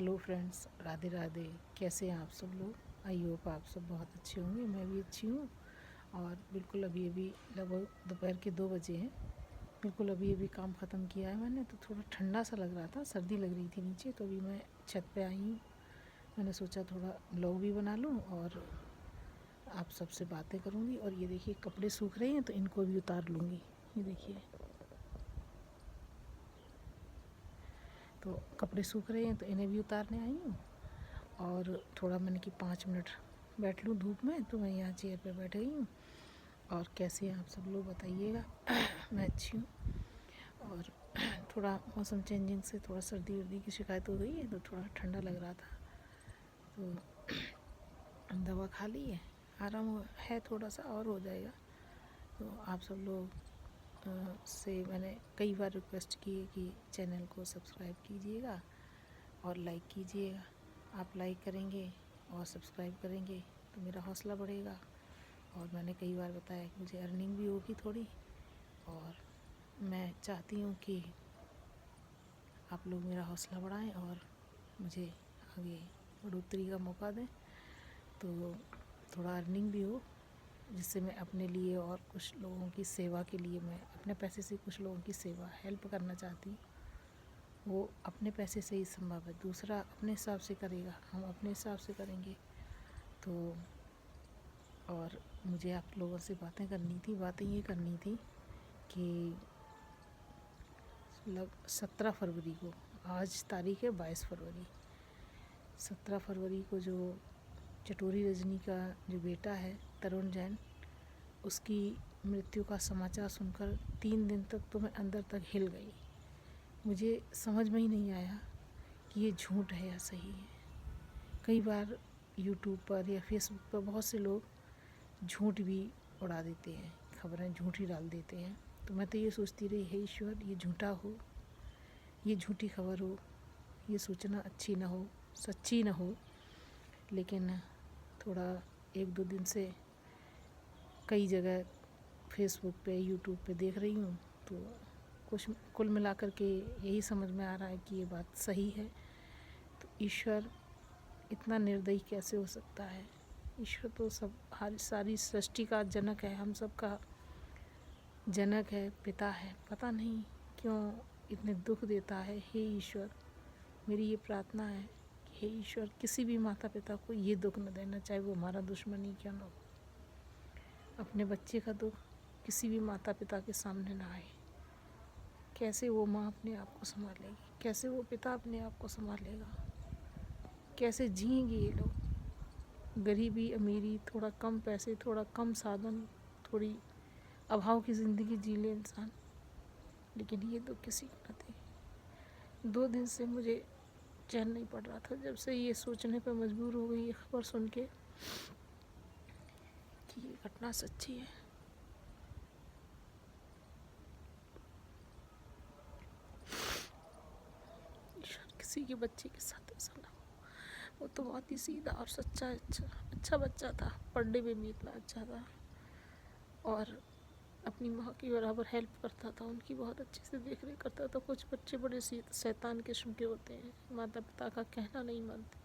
Hello friends, Radhe Radhe. कैसे हैं आप सब लोग? आई होप आप सब बहुत अच्छे होंगे। मैं भी अच्छी हूँ। और बिल्कुल अभी अभी लगभग दोपहर के 2 बजे हैं। बिल्कुल अभी अभी काम ख़त्म किया है मैंने। तो थोड़ा ठंडा सा लग रहा था, सर्दी लग रही थी नीचे। तो अभी मैं छत पे आई हूँ। मैंने सोचा थोड़ा ब्लॉग भी बना लूँ और आप सबसे बातें करूँगी। और ये देखिए कपड़े सूख रहे हैं तो इनको भी उतार लूँगी। ये देखिए, तो कपड़े सूख रहे हैं तो इन्हें भी उतारने आई हूँ। और थोड़ा मैंने कि 5 मिनट बैठ लूँ धूप में, तो मैं यहाँ चेयर पे बैठ गई हूँ। और कैसे हैं आप सब लोग बताइएगा। मैं अच्छी हूँ। और थोड़ा मौसम चेंजिंग से थोड़ा सर्दी वर्दी की शिकायत हो गई है, तो थोड़ा ठंडा लग रहा था। तो दवा खा ली है, आराम है, थोड़ा सा और हो जाएगा। तो आप सब लोग से मैंने कई बार रिक्वेस्ट की है कि चैनल को सब्सक्राइब कीजिएगा और लाइक कीजिएगा। आप लाइक करेंगे और सब्सक्राइब करेंगे तो मेरा हौसला बढ़ेगा। और मैंने कई बार बताया कि मुझे अर्निंग भी होगी थोड़ी। और मैं चाहती हूँ कि आप लोग मेरा हौसला बढ़ाएं और मुझे आगे बढ़ोतरी का मौका दें, तो थोड़ा अर्निंग भी हो, जिससे मैं अपने लिए और कुछ लोगों की सेवा के लिए, मैं अपने पैसे से कुछ लोगों की सेवा हेल्प करना चाहती हूँ। वो अपने पैसे से ही संभव है, दूसरा अपने हिसाब से करेगा, हम अपने हिसाब से करेंगे। तो और मुझे आप लोगों से बातें ये करनी थी कि 17 फरवरी को, आज तारीख है 22 फरवरी, 17 फरवरी को जो चटोरी रजनी का जो बेटा है तरुण जैन, उसकी मृत्यु का समाचार सुनकर 3 दिन तक तो मैं अंदर तक हिल गई। मुझे समझ में ही नहीं आया कि ये झूठ है या सही है। कई बार यूट्यूब पर या फेसबुक पर बहुत से लोग झूठ भी उड़ा देते हैं, खबरें झूठी डाल देते हैं। तो मैं तो ये सोचती रही, हे ईश्वर, ये झूठा हो, ये झूठी खबर हो, ये सूचना अच्छी ना हो, सच्ची ना हो। लेकिन थोड़ा 1-2 दिन से कई जगह फेसबुक पे, यूट्यूब पे देख रही हूँ, तो कुछ कुल मिलाकर के यही समझ में आ रहा है कि ये बात सही है। तो ईश्वर इतना निर्दयी कैसे हो सकता है? ईश्वर तो सारी सृष्टि का जनक है, हम सब का जनक है, पिता है। पता नहीं क्यों इतने दुख देता है। हे ईश्वर, मेरी ये प्रार्थना है कि हे ईश्वर, किसी भी माता पिता को ये दुख न देना, चाहे वो हमारा दुश्मन ही क्यों न हो। अपने बच्चे का दुख किसी भी माता पिता के सामने ना आए। कैसे वो माँ अपने आप को संभालेगी, कैसे वो पिता अपने आप को संभालेगा, कैसे जिएंगे ये लोग? गरीबी अमीरी, थोड़ा कम पैसे, थोड़ा कम साधन, थोड़ी अभाव की ज़िंदगी जी ले इंसान, लेकिन ये तो किसी को न दे। 2 दिन से मुझे चैन नहीं पड़ रहा था, जब से ये सोचने पर मजबूर हो गई ये खबर सुन के कि ये घटना सच्ची है। ईश्वर, किसी के बच्चे के साथ ऐसा ना हो। वो तो बहुत ही सीधा और सच्चा अच्छा बच्चा था, पढ़ने में भी इतना अच्छा था और अपनी माँ की बराबर हेल्प करता था, उनकी बहुत अच्छे से देख रेख करता था। कुछ बच्चे बड़े शैतान किस्म के होते हैं, माता पिता का कहना नहीं मानते,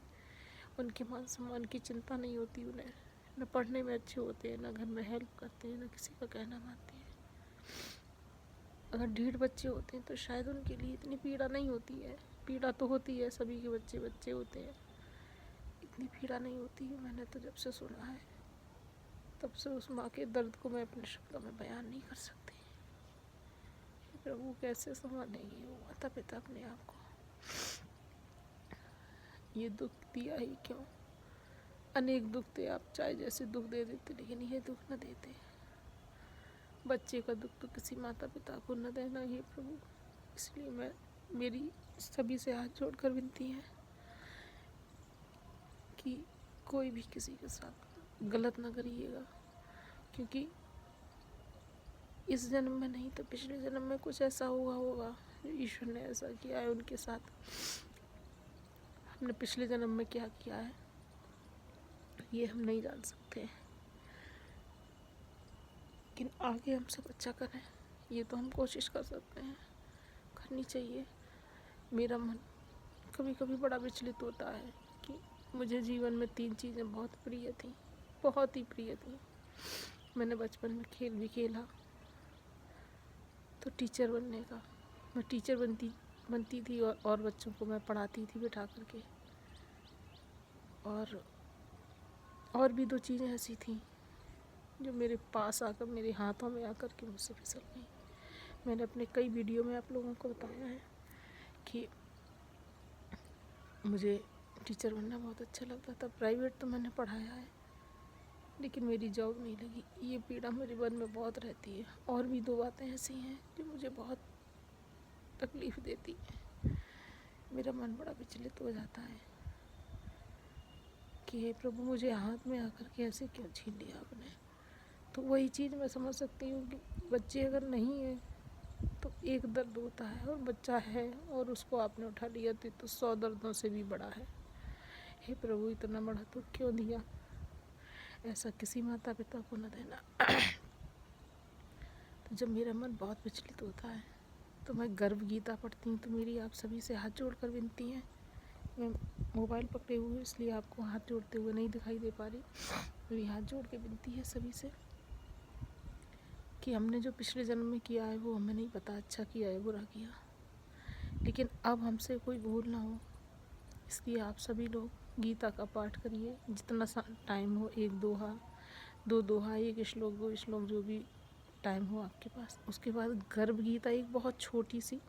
उनके मान सम्मान की चिंता नहीं होती उन्हें, न पढ़ने में अच्छे होते हैं, न घर में हेल्प करते हैं, न किसी का कहना मानते हैं। अगर 1.5 बच्चे होते हैं तो शायद उनके लिए इतनी पीड़ा नहीं होती है। पीड़ा तो होती है, सभी के बच्चे बच्चे होते हैं, इतनी पीड़ा नहीं होती है। मैंने तो जब से सुना है तब से उस माँ के दर्द को मैं अपने शब्दों में बयान नहीं कर सकती। प्रभु, कैसे संभालेंगे वो माता पिता अपने आप को? ये दुख दिया ही क्यों? अनेक दुख थे, आप चाहे जैसे दुख दे देते, लेकिन ये दुख न देते। बच्चे का दुख तो किसी माता पिता को न देना ही प्रभु। इसलिए मेरी सभी से हाथ जोड़कर विनती है कि कोई भी किसी के साथ गलत ना करिएगा, क्योंकि इस जन्म में नहीं तो पिछले जन्म में कुछ ऐसा हुआ होगा जो ईश्वर ने ऐसा किया है उनके साथ। हमने पिछले जन्म में क्या किया है ये हम नहीं जान सकते, लेकिन आगे हम सब अच्छा करें ये तो हम कोशिश कर सकते हैं, करनी चाहिए। मेरा मन कभी कभी बड़ा विचलित होता है कि मुझे जीवन में 3 चीज़ें बहुत प्रिय थी, बहुत ही प्रिय थी। मैंने बचपन में खेल भी खेला, तो टीचर बनने का, मैं टीचर बनती थी और बच्चों को मैं पढ़ाती थी बिठा करके। और भी 2 चीज़ें ऐसी थी जो मेरे पास आकर, मेरे हाथों में आकर के मुझसे फिसल गई। मैंने अपने कई वीडियो में आप लोगों को बताया है कि मुझे टीचर बनना बहुत अच्छा लगता था। प्राइवेट तो मैंने पढ़ाया है, लेकिन मेरी जॉब नहीं लगी। ये पीड़ा मेरे मन में बहुत रहती है। और भी 2 बातें ऐसी हैं जो मुझे बहुत तकलीफ़ देती हैं। मेरा मन बड़ा विचलित हो जाता है कि हे प्रभु, मुझे हाथ में आकर के ऐसे क्यों छीन लिया आपने। तो वही चीज़ मैं समझ सकती हूँ कि बच्चे अगर नहीं हैं तो एक दर्द होता है, और बच्चा है और उसको आपने उठा लिया तो 100 दर्दों से भी बड़ा है। हे प्रभु, इतना बड़ा दुख क्यों दिया? ऐसा किसी माता पिता को न देना। तो जब मेरा मन बहुत विचलित होता है तो मैं गर्भ गीता पढ़ती हूँ। तो मेरी आप सभी से हाथ जोड़कर विनती है, मैं मोबाइल पकड़े हुए इसलिए आपको हाथ जोड़ते हुए नहीं दिखाई दे पा रही। मेरी हाथ जोड़ के विनती है सभी से कि हमने जो पिछले जन्म में किया है वो हमें नहीं पता, अच्छा किया है बुरा किया, लेकिन अब हमसे कोई भूल ना हो, इसलिए आप सभी लोग गीता का पाठ करिए। जितना टाइम हो, 1 दोहा, 2 दोहा, 1 श्लोक, 2 श्लोक, जो भी टाइम हो आपके पास। उसके बाद गर्भ गीता एक बहुत छोटी सी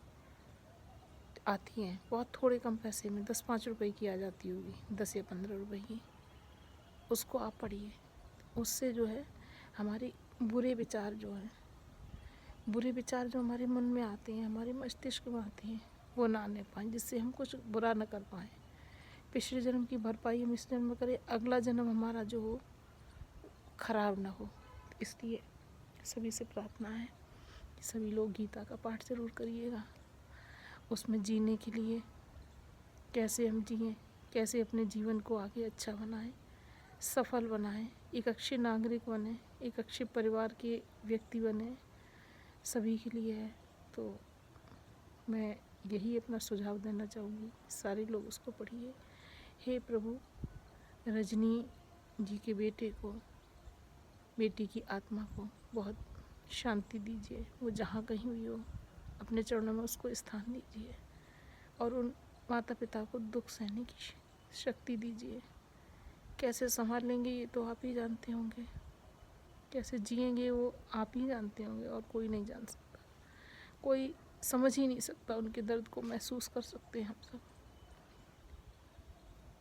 आती हैं, बहुत थोड़े कम पैसे में, 10-5 रुपए की आ जाती होगी, 10 या 15 रुपए की। उसको आप पढ़िए। उससे जो है हमारे बुरे विचार जो हमारे मन में आते हैं, हमारे मस्तिष्क में आते हैं, वो ना आने पाएँ, जिससे हम कुछ बुरा न कर पाएँ। पिछले जन्म की भरपाई हम इस जन्म में करें, अगला जन्म हमारा जो हो खराब ना हो। इसलिए सभी से प्रार्थना है कि सभी लोग गीता का पाठ ज़रूर करिएगा। उसमें जीने के लिए कैसे हम जिएं, कैसे अपने जीवन को आगे अच्छा बनाएं, सफल बनाएं, एक अच्छे नागरिक बने, एक अच्छे परिवार के व्यक्ति बने, सभी के लिए है। तो मैं यही अपना सुझाव देना चाहूँगी, सारे लोग उसको पढ़िए। हे प्रभु, रजनी जी के बेटी की आत्मा को बहुत शांति दीजिए। वो जहाँ कहीं हुई हो, अपने चरणों में उसको स्थान दीजिए, और उन माता पिता को दुख सहने की शक्ति दीजिए। कैसे संभालेंगे ये तो आप ही जानते होंगे, कैसे जिएंगे वो आप ही जानते होंगे, और कोई नहीं जान सकता, कोई समझ ही नहीं सकता। उनके दर्द को महसूस कर सकते हैं हम सब।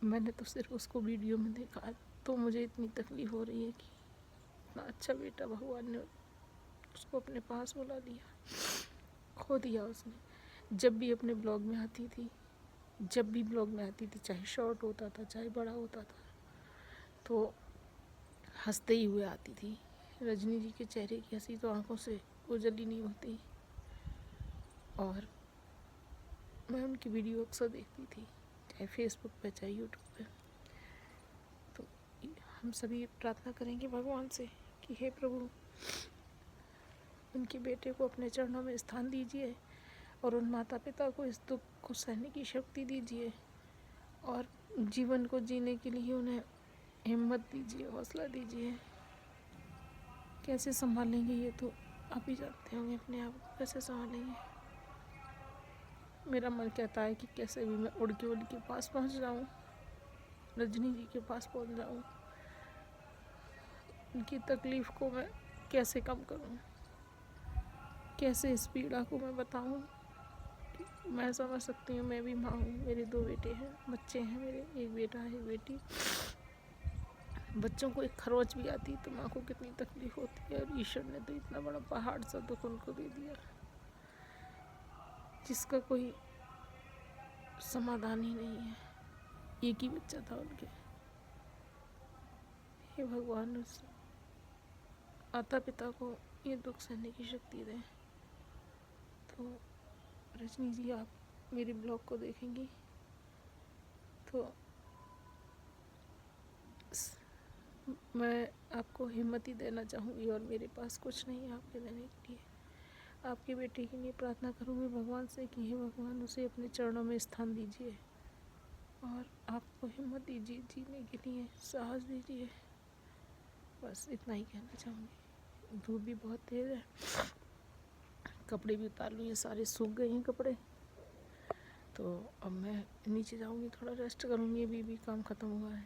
मैंने तो सिर्फ उसको वीडियो में देखा है, तो मुझे इतनी तकलीफ़ हो रही है कि इतना अच्छा बेटा भगवान ने उसको अपने पास बुला लिया, खो दिया उसने। जब भी अपने ब्लॉग में आती थी, चाहे शॉर्ट होता था चाहे बड़ा होता था, तो हंसते ही हुए आती थी। रजनी जी के चेहरे की हंसी तो आंखों से ओझल ही नहीं होती। और मैं उनकी वीडियो अक्सर देखती थी, चाहे फेसबुक पे चाहे यूट्यूब पे। तो हम सभी प्रार्थना करेंगे भगवान से कि हे प्रभु, उनके बेटे को अपने चरणों में स्थान दीजिए, और उन माता पिता को इस दुख को सहने की शक्ति दीजिए, और जीवन को जीने के लिए उन्हें हिम्मत दीजिए, हौसला दीजिए। कैसे संभालेंगे ये तो आप ही जानते होंगे, अपने आप को कैसे संभालेंगे। मेरा मन कहता है कि कैसे भी मैं उड़ के पास पहुंच जाऊं, रजनी जी के पास पहुंच जाऊं, उनकी तकलीफ़ को मैं कैसे कम करूं, कैसे इस पीड़ा को मैं बताऊं। मैं समझ सकती हूँ, मैं भी माँ हूँ, मेरे 2 बेटे हैं, बच्चे हैं मेरे, एक बेटा है एक बेटी। बच्चों को एक खरोच भी आती तो माँ को कितनी तकलीफ होती है, और ईश्वर ने तो इतना बड़ा पहाड़ सा दुख उनको दे दिया जिसका कोई समाधान ही नहीं है। एक ही बच्चा था उनके। हे भगवान, उस माता पिता को ये दुख सहने की शक्ति दें। तो रजनी जी, आप मेरे ब्लॉग को देखेंगी तो मैं आपको हिम्मत ही देना चाहूँगी, और मेरे पास कुछ नहीं है आपके देने के लिए। आपके बेटे के लिए प्रार्थना करूँगी भगवान से कि हे भगवान, उसे अपने चरणों में स्थान दीजिए, और आपको हिम्मत दीजिए, जीने के लिए साहस दीजिए, बस इतना ही कहना चाहूँगी। धूप भी बहुत तेज़ है, कपड़े भी उतार लूँ, ये सारे सूख गए हैं कपड़े। तो अब मैं नीचे जाऊँगी, थोड़ा रेस्ट करूँगी, अभी भी काम ख़त्म हुआ है।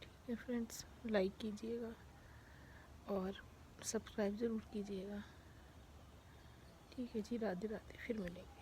ठीक है फ्रेंड्स, लाइक कीजिएगा और सब्सक्राइब ज़रूर कीजिएगा। ठीक है जी, राधे राधे, फिर मिलेंगे।